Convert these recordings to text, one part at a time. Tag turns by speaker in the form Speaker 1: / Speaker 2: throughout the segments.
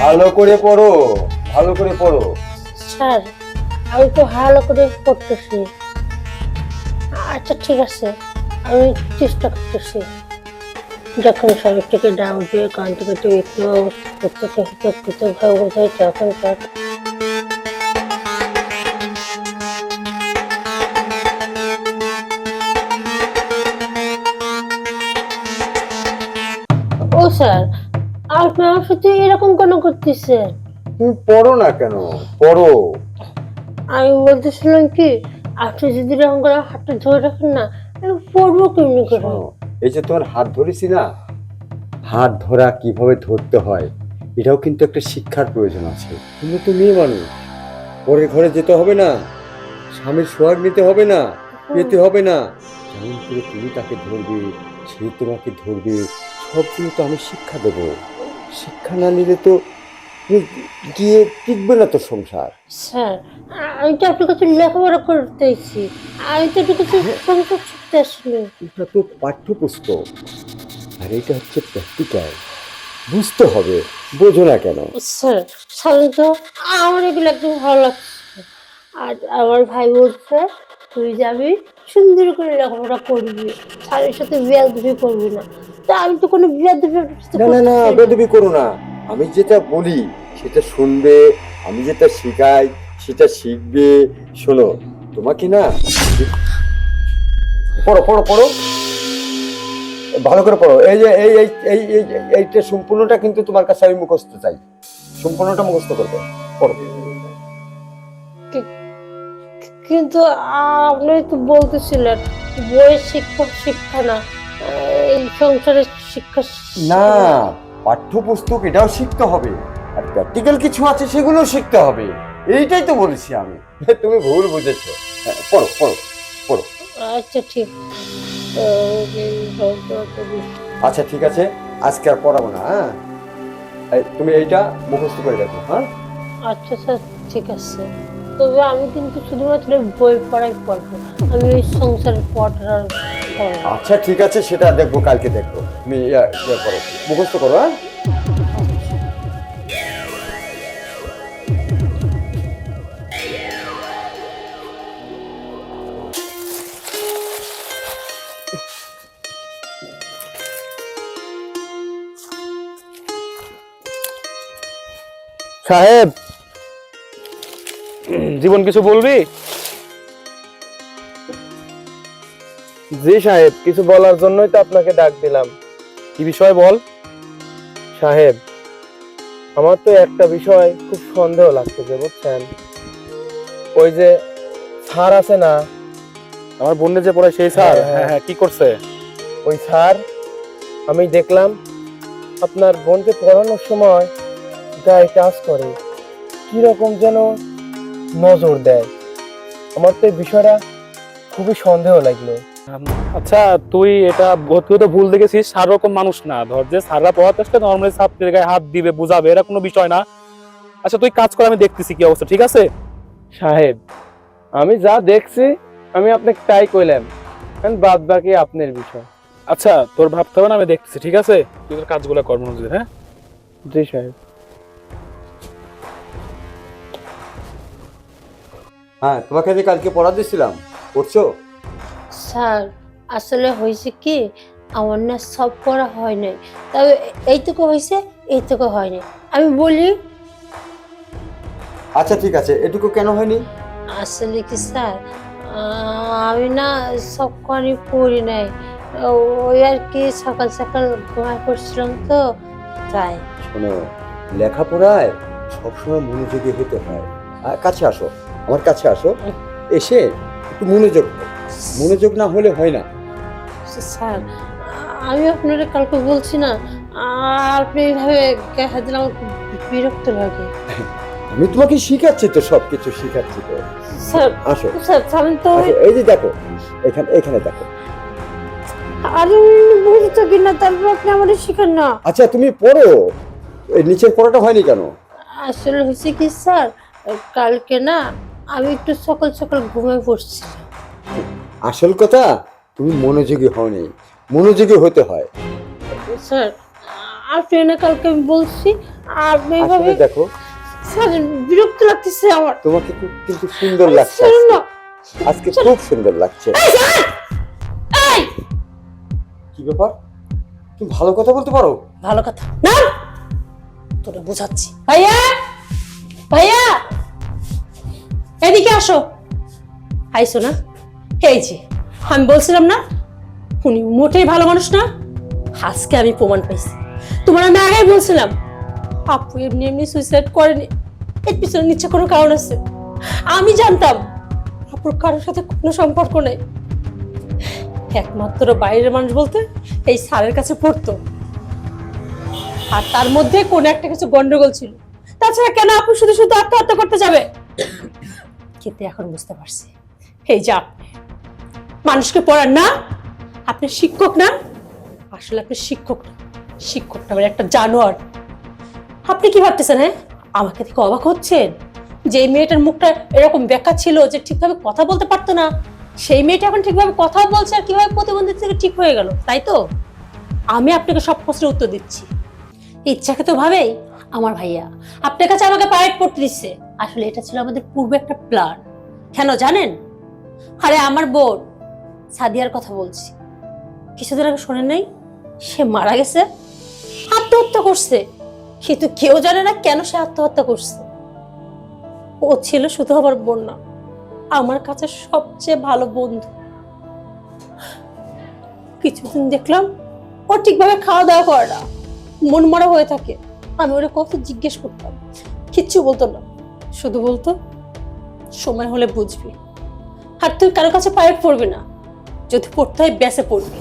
Speaker 1: ভালো করে পড়ো, ভালো করে পড়ো।
Speaker 2: স্যার আমি তো ভালো করে পড়তেছি। আচ্ছা ঠিক আছে, আমি চেষ্টা করতেছি। যখন সবার থেকে ডাউট দিয়ে কান থেকে তুই একটু বোঝাই তখন স্যার ও স্যার আপনি আমার সাথে এরকম কেন করতেছেন?
Speaker 1: তুমি পড়ো না কেন? পড়ো।
Speaker 2: আমি বলতেছিলাম কি, আপনি যদি এরকম করে হাতটা ধরে রাখেন না, আমি পড়বো কেমনি করে?
Speaker 1: শোনো, এই যে তোমার হাত ধরেছি না, হাত ধরা কিভাবে ধরতে হয় এটাও কিন্তু একটা শিক্ষার প্রয়োজন আছে। তুমি তো মেয়ে মানুষ, পরের ঘরে যেতে হবে না, স্বামীর সোহাগ নিতে হবে না, পেতে হবে না। যেমন করে তুমি তাকে ধরবে, সে তোমাকে ধরবে, সবগুলো তো আমি শিক্ষা দেব। শিক্ষা না নিলে তো তুমি গিয়ে টিকবে না তো সংসার।
Speaker 2: স্যার আমি তো আপনার কাছে লেখাপড়া করতে এসেছি, আমি তো একটু কিছু সংসার শিখতে আসলে।
Speaker 1: এটা তো পাঠ্যপুস্তক, আর এটা হচ্ছে প্র্যাকটিক্যাল, বুঝতে হবে। বোঝো না কেন?
Speaker 2: স্যার সাধারণত আমার এগুলো একদম ভালো লাগছে। আর আমার ভাই বলছে তুই যাবি সুন্দর করে লেখাপড়া করবি, স্যারের সাথে বেয়াদবি করবি না। তা আমি তো কোনো বেয়াদবি
Speaker 1: না না না, বেদবি করো না। আমি যেটা বলি সেটা শুনবে, আমি যেটা শেখাই সেটা শিখবে। শোনো, তোমাকে না, পড়ো পড়ো পড়ো, ভালো করে পড়ো। এই যে এই এই এই এই- এইটা সম্পূর্ণটা কিন্তু তোমার কাছে আমি মুখস্থ চাই, সম্পূর্ণটা মুখস্থ করবে। পড়ো।
Speaker 2: কিন্তু আপনি তো বলতেছিলেন বইয়ের শিক্ষা শিক্ষা না, এই সংসারের শিক্ষা
Speaker 1: না, পাঠ্যপুস্তক এটাও শিখতে হবে, আর প্র্যাকটিক্যাল কিছু আছে সেগুলোও শিখতে হবে। এইটাই তো বলেছি আমি। তুমি ভুল বুঝেছো। হ্যাঁ, পড়ো পড়ো পড়ো।
Speaker 2: আচ্ছা ঠিক।
Speaker 1: আচ্ছা ঠিক আছে, আজকে আর পড়াবো না। হ্যাঁ, তুমি এইটা মুখস্থ করে দেখো। হ্যাঁ
Speaker 2: আচ্ছা স্যার ঠিক আছে, তবে আমি কিন্তু শুধুমাত্র বই পড়াই পড়বো, আমি ওই সংসারের পড়া পড়বো।
Speaker 1: আচ্ছা ঠিক আছে, সেটা দেখবো, কালকে দেখবো। তুমি ইয়ে করো, মুখস্থ করো। হ্যাঁ
Speaker 3: সাহেব, জীবন কিছু বলবি? জি সাহেব, কিছু বলার জন্যই তো আপনাকে ডাক দিলাম। কি বিষয় বল? সাহেব, আমার তো একটা বিষয় খুব সন্দেহ লাগতেছে, বুঝছেন? ওই যে স্যার আছে না, আমার বোনে যে পড়ে সেই স্যার, হ্যাঁ হ্যাঁ, কি করছে ওই স্যার? আমি দেখলাম আপনার বোনকে পড়ানোর সময় গায়ে টাচ করে, কিরকম যেন নজর দেয়। আমার তো এই বিষয়টা খুবই সন্দেহ লাগলো।
Speaker 4: আচ্ছা, তুই তো ভুল দেখেছিস। স্যার রকম মানুষ না, ধর যে স্যাররা পড়াতে আসলে নর্মালি ছাত্রের গায়ে হাত দিবে, বুঝাবে, এরা কোনো বিষয় না। আচ্ছা তুই কাজ কর, আমি দেখতেছি কি অবস্থা, ঠিক আছে?
Speaker 3: সাহেব, আমি যা দেখছি আমি আপনাকে তাই কইলাম, বাদ বাকি আপনার বিষয়।
Speaker 4: আচ্ছা তোর ভাবতে হবে না, আমি দেখতেছি, ঠিক আছে? তুই তোর কাজগুলো কর মনোযোগ দিয়ে, হ্যাঁ?
Speaker 3: জি সাহেব।
Speaker 1: হ্যাঁ, তোমাকে যে কালকে পড়া দিয়েছিলাম, পড়ছো?
Speaker 2: স্যার আসলে হয়েছে কি, আমার না সব পড়া হয় নাই, তবে এইটুকু হয়েছে, এইটুকু হয়নি। আমি বলি
Speaker 1: আচ্ছা ঠিক আছে, এটুকু কেন হয়নি?
Speaker 2: আসলে কি স্যার, আমি না সব কখনই পড়ি নাই, ওই আর কি সকাল সকাল ঘুমায় পড়ছিলাম তো তাই।
Speaker 1: শোনো, লেখাপড়ায় সবসময় মনোযোগী হতে হয়। আর কাছে আসো, আমার কাছে আসো, এসে একটু মনোযোগ দাও। মনোযোগ না হলে হয় না।
Speaker 2: স্যার আমি আপনারা কালকে বলছি না, আপনি এইভাবে দেখা দিলে আমার খুব বিরক্ত লাগে।
Speaker 1: আমি তোমাকে শিখাচ্ছি তো, সবকিছু শিখাচ্ছি তো।
Speaker 2: স্যার
Speaker 1: আসো
Speaker 2: স্যার আমি তো
Speaker 1: আসো, এই যে দেখো, এখানে এখানে দেখো।
Speaker 2: আরে বুঝছো কি না, তারপর আপনি আমাদের শিখান না।
Speaker 1: আচ্ছা তুমি পড়ো, এই নিচের পড়াটা হয়নি কেন?
Speaker 2: আসলে হয়েছে কি স্যার, কালকে না আমি একটু সকাল সকাল ঘুমিয়ে পড়ছিলাম।
Speaker 1: আসল কথা, তুমি মনোযোগী হওনি, মনোযোগী হতে হয়।
Speaker 2: স্যার আপনি না কালকে আমি বলছি, আপনি এভাবে
Speaker 1: আসলে দেখো,
Speaker 2: স্যার বিরক্ত লাগতেছে আমার।
Speaker 1: তোমাকে কিন্তু সুন্দর লাগছে
Speaker 2: স্যার না,
Speaker 1: আজকে, খুব সুন্দর লাগছে।
Speaker 2: এই স্যার, এই
Speaker 1: কি ব্যাপার, তুমি ভালো কথা বলতে পারো?
Speaker 2: ভালো কথা না, তোরে বুঝাচ্ছি। ভাইয়া, ভাইয়া এদিকে আসো। আইসো না? এই যে আমি বলছিলাম না উনি মোটেই ভালো মানুষ না, আজকে আমি প্রমাণ পাইছি। তোমার আমি আগেই বলছিলাম আপু এমনি এমনি সুইসাইড করেনি, এর পিছনে নিশ্চয় কোনো কারণ আছে। আমি জানতাম আপুর কারোর সাথে কোনো সম্পর্ক নেই, একমাত্র বাইরের মানুষ বলতে এই স্যারের কাছে পড়তো, আর তার মধ্যে কোন একটা কিছু গন্ডগোল ছিল। তাছাড়া কেন আপু শুধু শুধু আত্মহত্যা করতে যাবে? কিন্তু এখন বুঝতে পারছি, এই যে আপনি মানুষকে পড়ান না, আপনি শিক্ষক না, আসলে আপনি শিক্ষক না, শিক্ষকটা মানে একটা জানোয়ার। আপনি কি ভাবতেছেন? হ্যাঁ, আমাকে থেকে অবাক হচ্ছেন যে এই মেয়েটার মুখটা এরকম বেঁকা ছিল যে ঠিকভাবে কথা বলতে পারতো না, সেই মেয়েটা এখন ঠিকভাবে কথা বলছে আর কিভাবে প্রতিবন্ধী থেকে ঠিক হয়ে গেল, তাই তো? আমি আপনাকে সব প্রশ্নের উত্তর দিচ্ছি। ইচ্ছাকে তো ভাবেই আমার ভাইয়া আপনার কাছে আমাকে প্রাইভেট পড়তে দিচ্ছে। আসলে এটা ছিল আমাদের পূর্বে একটা প্ল্যান। কেন জানেন? আরে আমার বোন সাদিয়ার কথা বলছি, কিছুদিন আগে শোনেন নাই সে মারা গেছে, আত্মহত্যা করছে, কিন্তু কেউ জানে না কেন সে আত্মহত্যা করছে। ও ছিল শুধু আমার বোন না, আমার কাছে সবচেয়ে ভালো বন্ধু। কিছুদিন দেখলাম ও ঠিকভাবে খাওয়া দাওয়া করে না, মন মরা হয়ে থাকে। আমি ওরা কত জিজ্ঞেস করতাম, কিচ্ছু বলতো না, শুধু বলতো সময় হলে বুঝবি, আর তুই কারো কাছে পায়ে পড়বি না, যদি পড়তে হয় ব্যাসে পড়বি।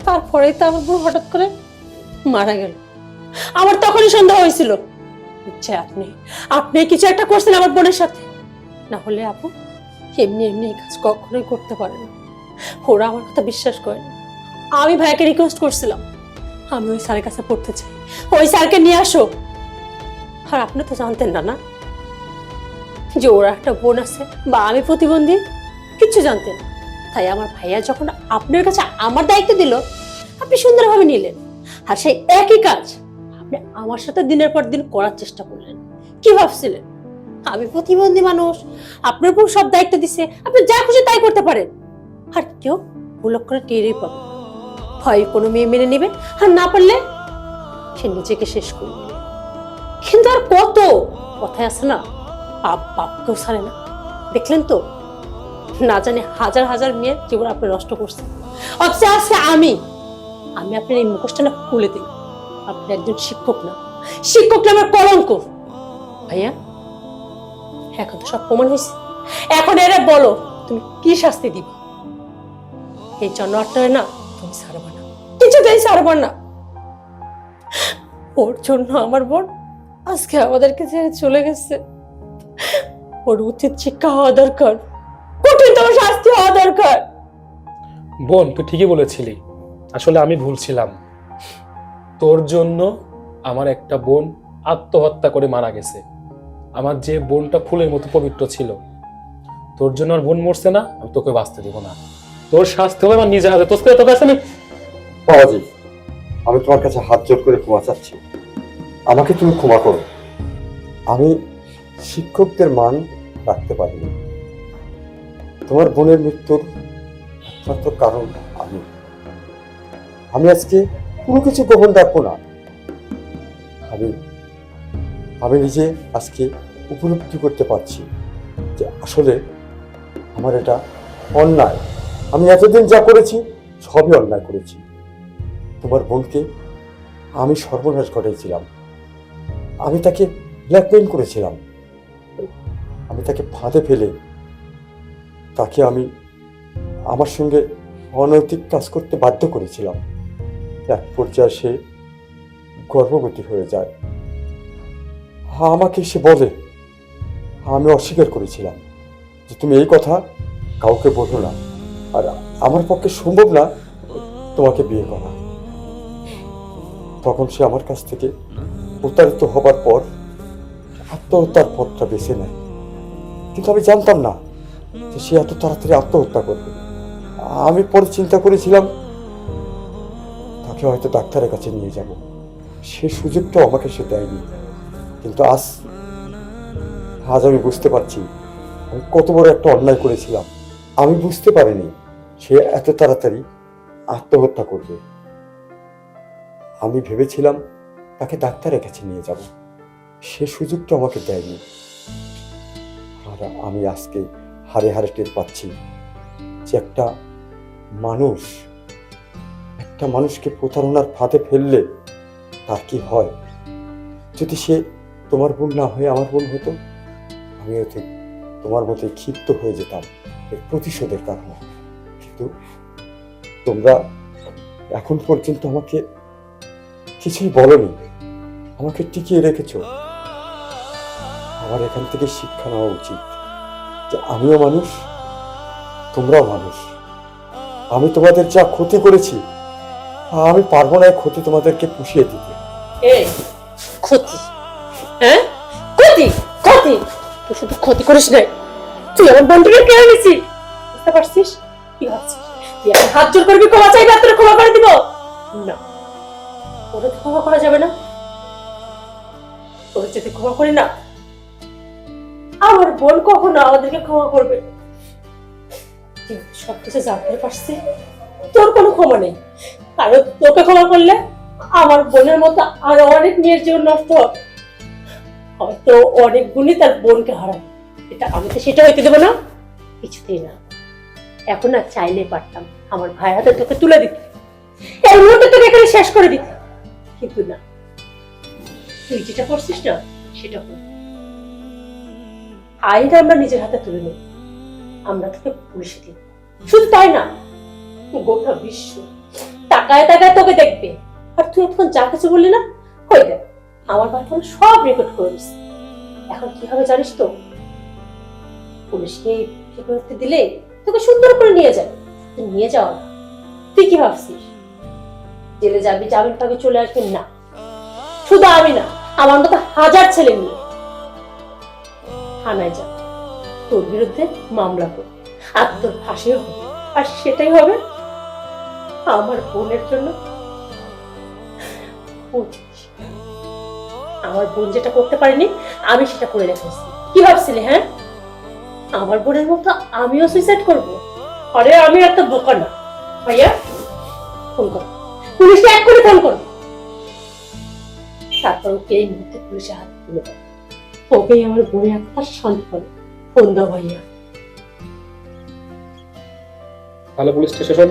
Speaker 2: তারপরেই তো আমার বোন হঠাৎ করে মারা গেল। আমার তখনই সন্দেহ হয়েছিল আচ্ছা আপনি আপনি কিছু একটা করছেন আমার বোনের সাথে, না হলে আপু এমনি এমনি এই কাজ কখনোই করতে পারে না। ওরা আমার কথা বিশ্বাস করে না। আমি ভাইকে রিকোয়েস্ট করছিলাম আমি ওই স্যারের কাছে পড়তে চাই, ওই স্যারকে নিয়ে আসো। আর আপনি তো জানতেন না না যে ওরা একটা বোন আছে বা আমি প্রতিবন্ধী, কিচ্ছু জানতেন না। তাই আমার ভাইয়া যখন আপনার কাছে আমার দায়িত্ব দিল আপনি সুন্দরভাবে নিলেন, আর সেই একই কাজ আপনি আমার সাথে দিনের পর দিন করার চেষ্টা করলেন। কি ভাবছিলেন আমি প্রতিবন্ধী মানুষ, আপনার উপর সব দায়িত্ব দিছে, আপনি যা খুশি তাই করতে পারেন, আর কেউ ভুল করে টেরই পাবে? হয় কোনো মেয়ে মেনে নেবে, আর না পারলে সে নিজেকে শেষ করে নেবে। কিন্তু আর কত কথায় আছে না, বাপ বাপকেও ছাড়ে না। দেখলেন তো, না জানি হাজার হাজার মেয়ের জীবন আপনি নষ্ট করছেন। অথচ আছে আমি আপনার এই মুখোশটা না খুলে দিই। আপনি একজন শিক্ষক না, শিক্ষক না আমার কলঙ্ক। ভাইয়া এখন তো সব প্রমাণ হয়েছে, এখন এরা বলো তুমি কি শাস্তি দিবা? এই জানোয়ারটা না তুমি ছাড়বা না, কিছুতেই ছাড়বা না। ওর জন্য আমার বোন আজকে আমাদেরকে ছেড়ে চলে গেছে। ওর উচিত শিক্ষা হওয়া দরকার, কঠিনতম শাস্তি হওয়া দরকার।
Speaker 4: বোন তুই ঠিকই বলেছিলি, আসলে আমি ভুল ছিলাম। তোর জন্য আমার একটা বোন আত্মহত্যা করে মারা গেছে। আমার যে বোনটা ফুলের মতো পবিত্র ছিল, তোর জন্য আর বোন মরছে না, আমি তোকে বাঁচতে দিব না। তোর শাস্তি হবে আমার নিজে হাতে। তোর কাছে আমি
Speaker 1: বাবাজি, আমি তোমার কাছে হাত জোর করে ক্ষমা চাচ্ছি, আমাকে তুমি ক্ষমা করো। আমি শিক্ষকদের মান রাখতে পারিনি। তোমার বোনের মৃত্যুর একমাত্র কারণ আমি আজকে কোনো কিছু গোপন রাখবো না। আমি নিজে আজকে উপলব্ধি করতে পারছি যে আসলে আমার এটা অন্যায়। আমি এতদিন যা করেছি সবই অন্যায় করেছি। তোমার বোনকে আমি সর্বনাশ ঘটাইছিলাম, আমি তাকে ব্ল্যাকমেইল করেছিলাম, আমি তাকে ফাঁদে ফেলে তাকে আমি আমার সঙ্গে অনৈতিক কাজ করতে বাধ্য করেছিলাম। এক পর্যায়ে সে গর্ভবতী হয়ে যায়। আমাকে সে বলে, আমি অস্বীকার করেছিলাম যে তুমি এই কথা কাউকে বলো না, আর আমার পক্ষে সম্ভব না তোমাকে বিয়ে করা। তখন সে আমার কাছ থেকে প্রতারিত হবার পর আত্মহত্যার পথটা বেছে নেয়, কিন্তু আমি জানতাম না যে সে এত তাড়াতাড়ি আত্মহত্যা করবে। আমি পরে চিন্তা করেছিলাম তাকে হয়তো ডাক্তারের কাছে নিয়ে যাব, সে সুযোগটাও আমাকে সে দেয়নি। কিন্তু আজ আজ আমি বুঝতে পারছি আমি কত বড় একটা অন্যায় করেছিলাম। আমি বুঝতে পারিনি সে এত তাড়াতাড়ি আত্মহত্যা করবে। আমি ভেবেছিলাম তাকে ডাক্তারের কাছে নিয়ে যাব, সে সুযোগটা আমাকে দেয়নি। আর আমি আজকে হাড়ে হাড়ে টের পাচ্ছি যে একটা মানুষকে প্রতারণার ফাঁদে ফেললে তার কি হয়। যদি সে তোমার বোন না হয়ে আমার বোন হতো, আমিও ঠিক তোমার মতো ক্ষিপ্ত হয়ে যেতাম এর প্রতিশোধের কারণে। কিন্তু তোমরা এখন পর্যন্ত আমাকে কিছুই বলনি, আমাকে টিকিয়ে রেখেছ। আমার এখান থেকে শিক্ষা নেওয়া উচিত যে আমিও মানুষ, তোমরাও মানুষ। আমি তোমাদের যা ক্ষতি করেছি আমি পারবো না এই ক্ষতি তোমাদেরকে পুষিয়ে দিতে।
Speaker 2: এই ক্ষতি, হ্যাঁ ক্ষতি ক্ষতি, তুই শুধু ক্ষতি করিস না, তুই আমার বন্ধুকে কেড়ে নিছিস, বুঝতে পারছিস? কি ভাবছিস তুই এখন হাত জোর করবি ক্ষমা চাইবি আর তোর ক্ষমা করে দিব? না, ওরে তো ক্ষমা করা যাবে না। তোর যদি ক্ষমা করি না, আমার বোন কখনো আমাদেরকে ক্ষমা করবে না। কিন্তু সবকিছু জানতে পারছি তোর কোনো ক্ষমা নেই, কারণ তোকে ক্ষমা করলে আমার বোনের মতো আরো অনেক মেয়ের জীবন নষ্ট হবে, হয়তো অনেক গুণই তার বোনকে হারায়। এটা আমি তো সেটা হইতে দেবো না, কিছুতেই না। এখন না চাইলে পারতাম আমার ভাইয়ের হাতে তোকে তুলে দিতে, এই মুহূর্তে তোকে এখানে শেষ করে দিতে, কিন্তু না, তুই যেটা করছিস না সেটা কর। আইন আমরা নিজের হাতে তুলে নেব, আমরা তোকে পুলিশে দিব। শুধু তাই না, গোটা বিশ্ব তাকায় তাকায় তোকে দেখবে। আর তুই এখন যা কিছু বললি না, হয়ে দেখ আমার ভাই ফোন সব রেকর্ড করে দিস। এখন কি হবে জানিস তো, পুলিশকে সিকিউরিটি দিলে তোকে সুন্দর করে নিয়ে যায়। তুই নিয়ে যাওয়া না, তুই কি ভাবছিস জেলে যাবি, জামিন পাবি, চলে আসবি? না, শুধু আমি না, আমার মতো হাজার ছেলে নিয়ে থানায় যাবে, তোর বিরুদ্ধে মামলা করবে, আর তোর ফাঁসিও হবে। আর সেটাই হবে আমার বোনের জন্য। আমার বোন যেটা করতে পারিনি আমি সেটা করে রেখেছি। কি ভাবছিলি? হ্যাঁ, আমার বোনের মতো আমিও সুইসাইড করব? আরে আমি এত বোকা না। ভাইয়া ফোন কর, পুলিশে এক করে ফোন কর, তারপর ওকে এই মুহূর্তে পুলিশে হাত তুলে দেয়। ওকেই আমার বোনের একটা সন্তান। ফোন দাও ভাইয়া।
Speaker 4: Hello police station.